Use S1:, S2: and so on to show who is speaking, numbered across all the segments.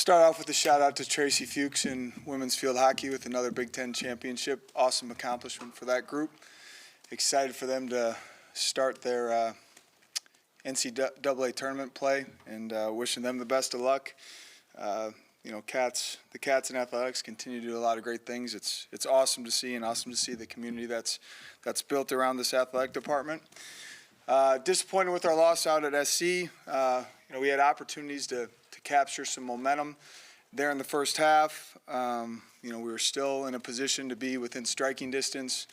S1: Start off with a shout out to Tracy Fuchs in women's field hockey with another Big Ten championship. Awesome accomplishment for that group. Excited for them to start their NCAA tournament play, and wishing them the best of luck. You know, the Cats in athletics continue to do a lot of great things. It's awesome to see, and awesome to see the community that's built around this athletic department. Disappointed with our loss out at SC. You know, we had opportunities to capture some momentum there in the first half. You know, we were still in a position to be within striking distance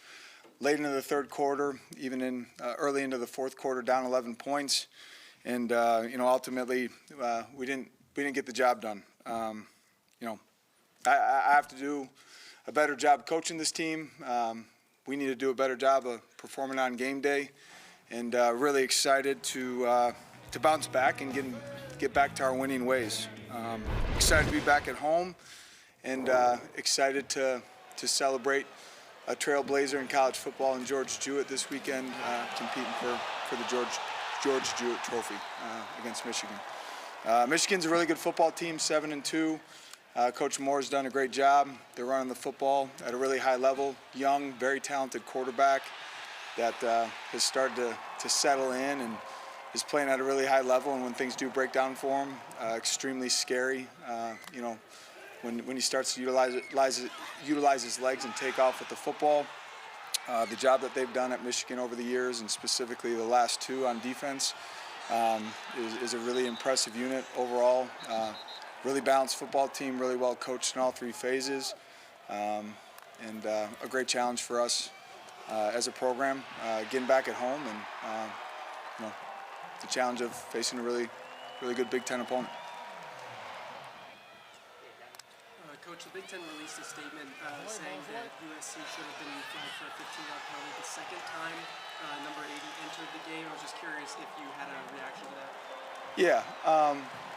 S1: late into the third quarter, even in early into the fourth quarter, down 11 points, and you know, ultimately we didn't get the job done. You know, I have to do a better job coaching this team. We need to do a better job of performing on game day, and really excited to bounce back and get back to our winning ways. Excited to be back at home, and excited to celebrate a trailblazer in college football in George Jewett this weekend, competing for the George Jewett Trophy against Michigan. Michigan's a really good football team, 7-2. Coach Moore's done a great job. They're running the football at a really high level. Young, very talented quarterback that has started to settle in and is playing at a really high level. And when things do break down for him, extremely scary. You know, when he starts to utilize his legs and take off with the football. The job that they've done at Michigan over the years, and specifically the last two on defense, is a really impressive unit overall. Really balanced football team, really well coached in all three phases, and a great challenge for us as a program, getting back at home, and you know, the challenge of facing a really good Big Ten opponent.
S2: Coach, the Big Ten released a statement saying that USC should have been flagged for a 15-yard penalty the second time number 80 entered the game. I was just curious if you had a reaction to that.
S1: Yeah,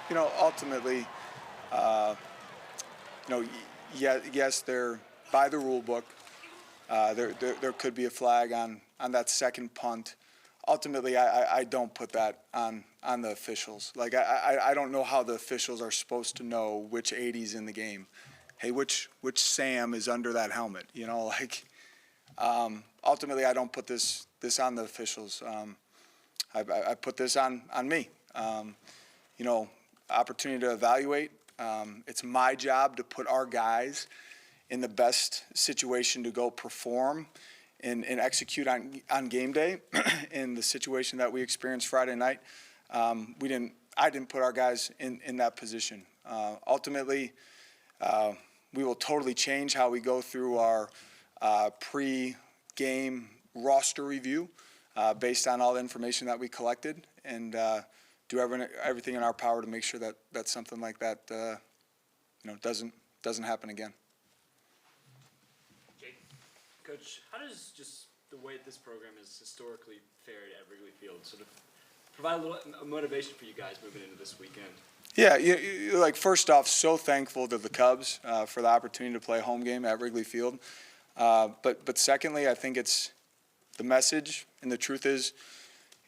S1: you know, ultimately, you know, yes, they're by the rule book. There could be a flag on that second punt. Ultimately, I don't put that on the officials. Like, I don't know how the officials are supposed to know which 80's in the game. Hey, which Sam is under that helmet? You know, like, ultimately, I don't put this on the officials. I put this on me. You know, opportunity to evaluate. It's my job to put our guys in the best situation to go perform and execute on game day. In the situation that we experienced Friday night, I didn't put our guys in that position. Ultimately, we will totally change how we go through our pre-game roster review based on all the information that we collected, and do everything in our power to make sure that something like that you know, doesn't happen again.
S3: Jake, Coach, how does just the way this program has historically fared at Wrigley Field sort of provide a little motivation for you guys moving into this weekend?
S1: Yeah, like, first off, so thankful to the Cubs for the opportunity to play a home game at Wrigley Field. But secondly, I think it's the message, and the truth is,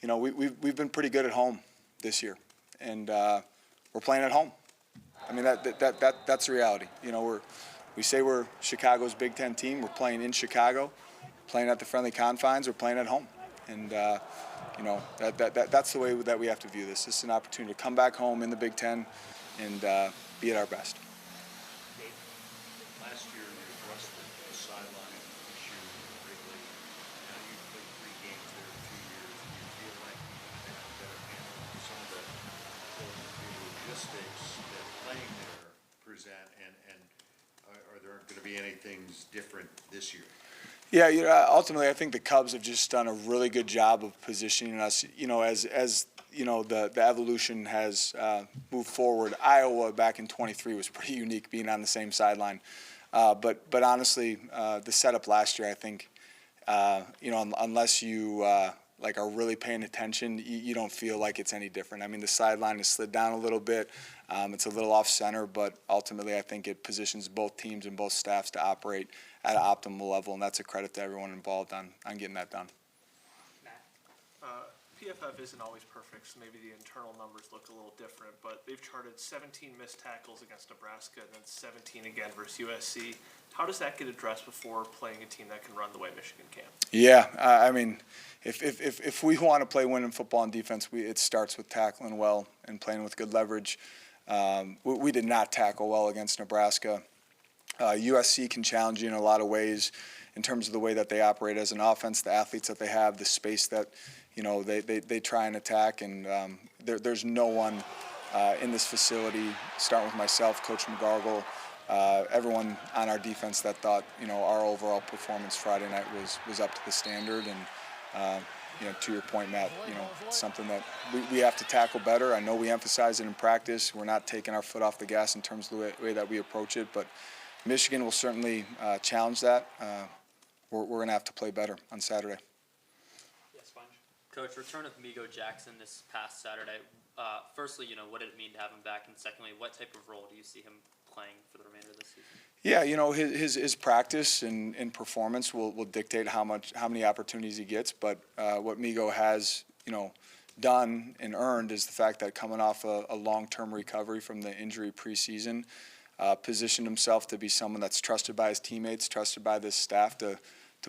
S1: you know, we've been pretty good at home this year, and we're playing at home. I mean, that's the reality. You know, we say we're Chicago's Big Ten team. We're playing in Chicago, playing at the friendly confines. We're playing at home, and you know, that's the way that we have to view this. This is an opportunity to come back home in the Big Ten and be at our best.
S4: Last year, you addressed the sideline issue at Wrigley. Now you've played 3 games there in 2 years. Do you feel like you have a better handle on some of the logistics that playing there present, and are there going to be any things different this year?
S1: Yeah, you know, ultimately, I think the Cubs have just done a really good job of positioning us, you know, as you know, the evolution has moved forward. Iowa back in '23 was pretty unique, being on the same sideline. But honestly, the setup last year, I think, you know, unless you like are really paying attention, you don't feel like it's any different. I mean, the sideline has slid down a little bit. It's a little off center, but ultimately, I think it positions both teams and both staffs to operate at an optimal level, and that's a credit to everyone involved on getting that done.
S5: PFF isn't always perfect, so maybe the internal numbers look a little different, but they've charted 17 missed tackles against Nebraska and then 17 again versus USC. How does that get addressed before playing a team that can run the way Michigan can?
S1: Yeah, I mean, if we want to play winning football and defense, it starts with tackling well and playing with good leverage. We did not tackle well against Nebraska. USC can challenge you in a lot of ways in terms of the way that they operate as an offense, the athletes that they have, the space that they try and attack, and there's no one in this facility, starting with myself, Coach McGargle, everyone on our defense that thought our overall performance Friday night was up to the standard. And to your point, Matt, it's something that we have to tackle better. I know we emphasize it in practice. We're not taking our foot off the gas in terms of the way that we approach it, but Michigan will certainly challenge that. We're going to have to play better on Saturday.
S3: Yeah, Sponge.
S6: Coach, return of Migo Jackson this past Saturday. Firstly, what did it mean to have him back? And secondly, what type of role do you see him playing for the remainder of this season?
S1: Yeah, his practice and performance will dictate how many opportunities he gets. But what Migo has, done and earned is the fact that coming off a long-term recovery from the injury preseason, positioned himself to be someone that's trusted by his teammates, trusted by this staff to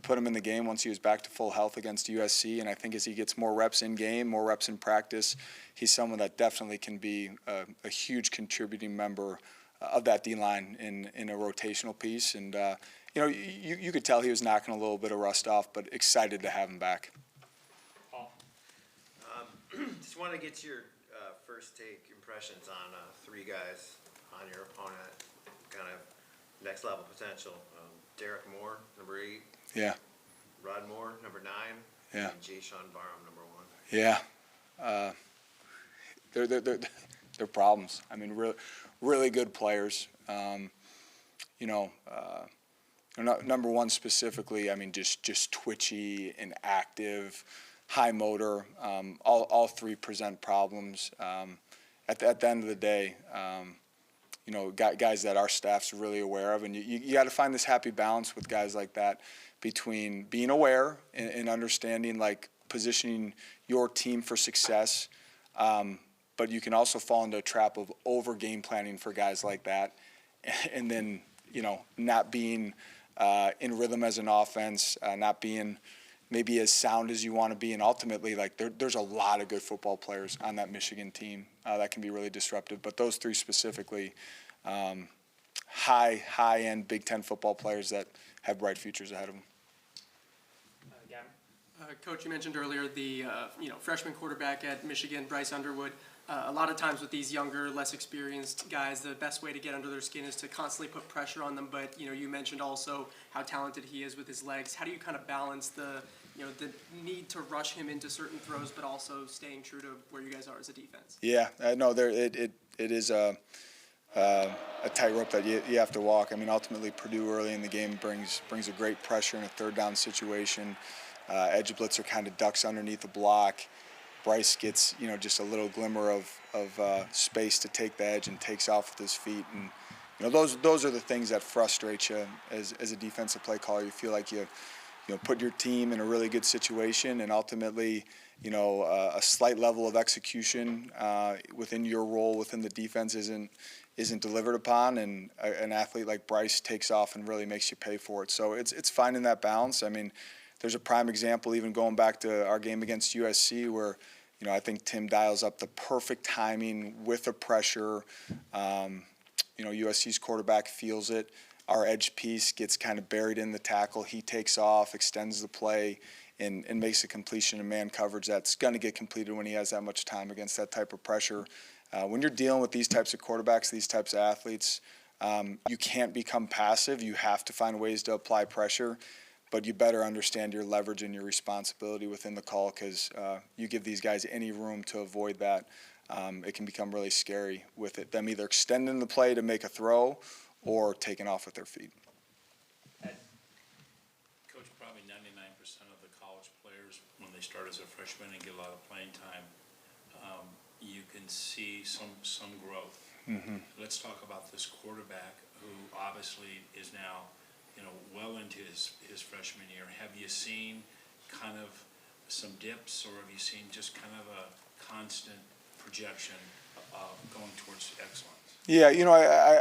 S1: put him in the game once he was back to full health against USC. And I think as he gets more reps in game, more reps in practice, he's someone that definitely can be a huge contributing member of that D-line in a rotational piece. And, you could tell he was knocking a little bit of rust off, but excited to have him back.
S3: Paul.
S7: Just want to get your first take impressions on three guys on your opponent, kind of next level potential. Derek Moore, number 8.
S1: Yeah.
S7: Rod Moore, number 9.
S1: Yeah.
S7: And Jay Sean Barham, number
S1: 1. Yeah. They're problems. I mean, really good players. Number 1 specifically, I mean, just twitchy and active, high motor. All 3 present problems. At the end of the day, guys that our staff's really aware of, and you got to find this happy balance with guys like that between being aware and understanding, like, positioning your team for success, but you can also fall into a trap of over game planning for guys like that, and then not being in rhythm as an offense, not being maybe as sound as you want to be, and ultimately, like, there's a lot of good football players on that Michigan team that can be really disruptive. But those 3 specifically, high-end Big Ten football players that have bright futures ahead of them.
S3: Gavin.
S2: Coach, you mentioned earlier the freshman quarterback at Michigan, Bryce Underwood. A lot of times with these younger, less experienced guys, the best way to get under their skin is to constantly put pressure on them. But you mentioned also how talented he is with his legs. How do you kind of balance the need to rush him into certain throws, but also staying true to where you guys are as a defense?
S1: Yeah, no, it is a tightrope that you have to walk. I mean, ultimately, Purdue early in the game brings a great pressure in a third down situation. Edge blitzer kind of ducks underneath the block. Bryce gets just a little glimmer of space to take the edge and takes off with his feet, and those are the things that frustrate you as a defensive play caller. You feel like you put your team in a really good situation, and ultimately a slight level of execution within your role within the defense isn't delivered upon, and an athlete like Bryce takes off and really makes you pay for it. So it's finding that balance. I mean, there's a prime example even going back to our game against USC where I think Tim dials up the perfect timing with the pressure. USC's quarterback feels it. Our edge piece gets kind of buried in the tackle. He takes off, extends the play, and makes a completion in man coverage that's going to get completed when he has that much time against that type of pressure. When you're dealing with these types of quarterbacks, these types of athletes, you can't become passive. You have to find ways to apply pressure. But you better understand your leverage and your responsibility within the call, because you give these guys any room to avoid that, it can become really scary with them either extending the play to make a throw or taking off with their feet.
S4: Coach, probably 99% of the college players, when they start as a freshman and get a lot of playing time, you can see some growth.
S1: Mm-hmm.
S4: Let's talk about this quarterback who obviously is now well into his freshman year. Have you seen kind of some dips, or have you seen just kind of a constant projection going towards excellence?
S1: Yeah,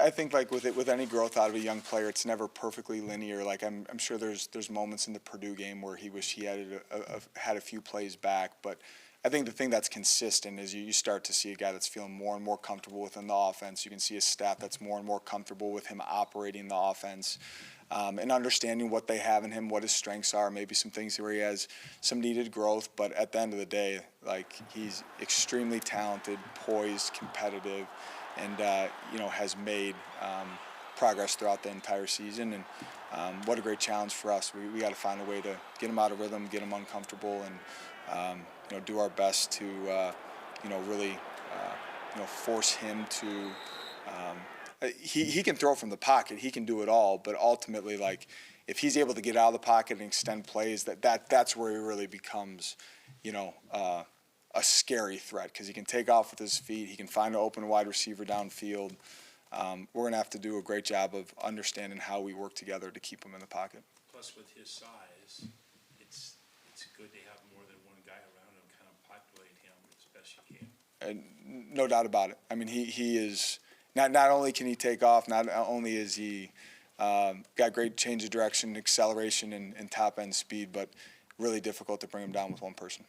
S1: I think like with any growth out of a young player, it's never perfectly linear. Like I'm sure there's moments in the Purdue game where he wished he had a few plays back, but I think the thing that's consistent is you start to see a guy that's feeling more and more comfortable within the offense. You can see a staff that's more and more comfortable with him operating the offense, and understanding what they have in him, what his strengths are, maybe some things where he has some needed growth. But at the end of the day, like he's extremely talented, poised, competitive, and has made progress throughout the entire season. And what a great challenge for us. We got to find a way to get him out of rhythm, get him uncomfortable, and do our best to really force him to. He can throw from the pocket. He can do it all. But ultimately, like if he's able to get out of the pocket and extend plays, that's where he really becomes, a scary threat, because he can take off with his feet. He can find an open wide receiver downfield. We're going to have to do a great job of understanding how we work together to keep him in the pocket.
S4: Plus, with his size, it's good to have more than one guy around him, kind of populate him as best you can.
S1: And no doubt about it. I mean, he is not only can he take off, not only is he got great change of direction, acceleration, and top end speed, but really difficult to bring him down with one person.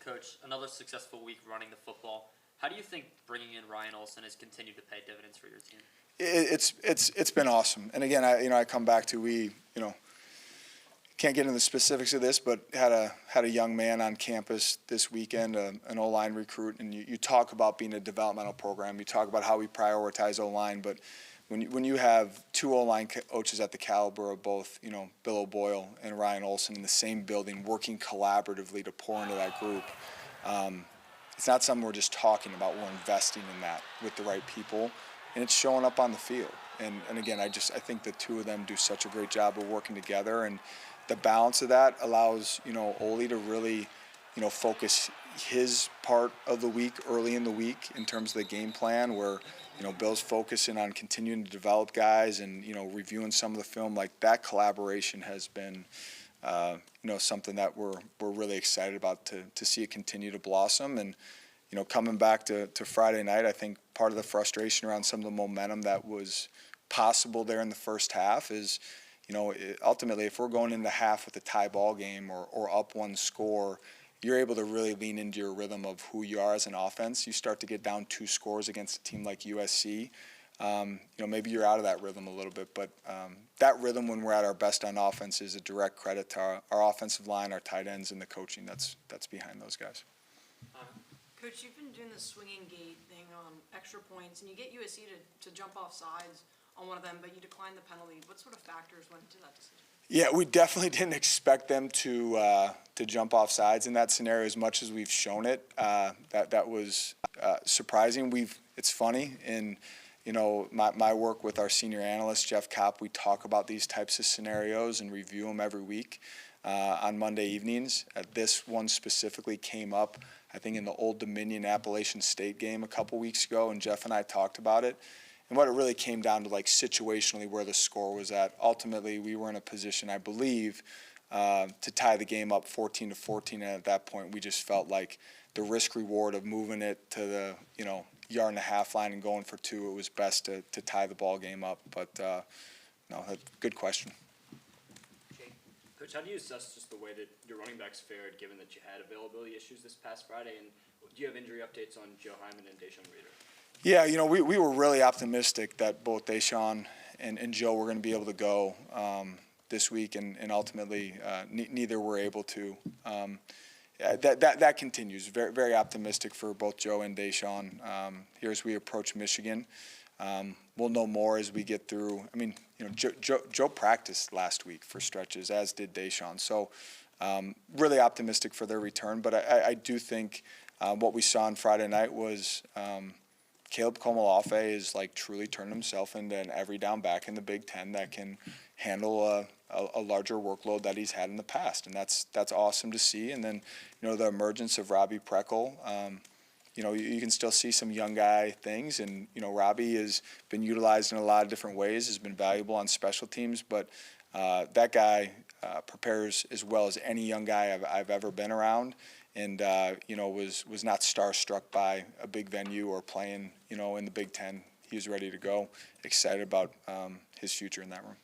S6: Coach, another successful week running the football. How do you think bringing in Ryan Olson has continued to pay dividends for your team?
S1: It's been awesome. And again, I come back to we can't get into the specifics of this, but had a young man on campus this weekend, an O-line recruit, and you talk about being a developmental program. You talk about how we prioritize O-line, but when you have two O-line coaches at the caliber of both, Bill O'Boyle and Ryan Olson in the same building, working collaboratively to pour into that group, it's not something we're just talking about. We're investing in that with the right people, and it's showing up on the field. And again, I think the two of them do such a great job of working together, and the balance of that allows Ole to really focus his part of the week early in the week in terms of the game plan, where Bill's focusing on continuing to develop guys and reviewing some of the film. Like that collaboration has been something that we're really excited about to see it continue to blossom. And coming back to Friday night, I think part of the frustration around some of the momentum that was possible there in the first half is ultimately if we're going into half with a tie ball game or up one score, you're able to really lean into your rhythm of who you are as an offense. You start to get down 2 scores against a team like USC. Maybe you're out of that rhythm a little bit, but that rhythm when we're at our best on offense is a direct credit to our offensive line, our tight ends, and the coaching that's behind those guys.
S8: Coach, you've been doing the swinging gate thing on extra points, and you get USC to jump off sides on one of them, but you decline the penalty. What sort of factors went into that decision?
S1: Yeah, we definitely didn't expect them to jump off sides in that scenario as much as we've shown it. That was surprising. It's funny in my work with our senior analyst Jeff Kopp. We talk about these types of scenarios and review them every week on Monday evenings. This one specifically came up, I think, in the Old Dominion Appalachian State game a couple weeks ago, and Jeff and I talked about it. And what it really came down to, like situationally, where the score was at. Ultimately, we were in a position, I believe, to tie the game up 14-14. And at that point, we just felt like the risk reward of moving it to the yard and a half line and going for 2, it was best to tie the ball game up. But good question.
S3: Coach, how do you assess just the way that your running backs fared, given that you had availability issues this past Friday? And do you have injury updates on Joe Hyman and Deshaun Reader?
S1: Yeah, we were really optimistic that both Deshaun and Joe were going to be able to go this week, and ultimately neither were able to. That continues. Very, very optimistic for both Joe and Deshaun here as we approach Michigan. We'll know more as we get through. I mean, Joe practiced last week for stretches, as did Deshaun. So really optimistic for their return. But I do think what we saw on Friday night was Caleb Komolafe is like truly turned himself into an every down back in the Big Ten that can handle a larger workload that he's had in the past, and that's awesome to see. And then the emergence of Robbie Preckle. You can still see some young guy things, and Robbie has been utilized in a lot of different ways, has been valuable on special teams, but That guy prepares as well as any young guy I've ever been around, and was not starstruck by a big venue or playing in the Big Ten. He was ready to go, excited about his future in that room.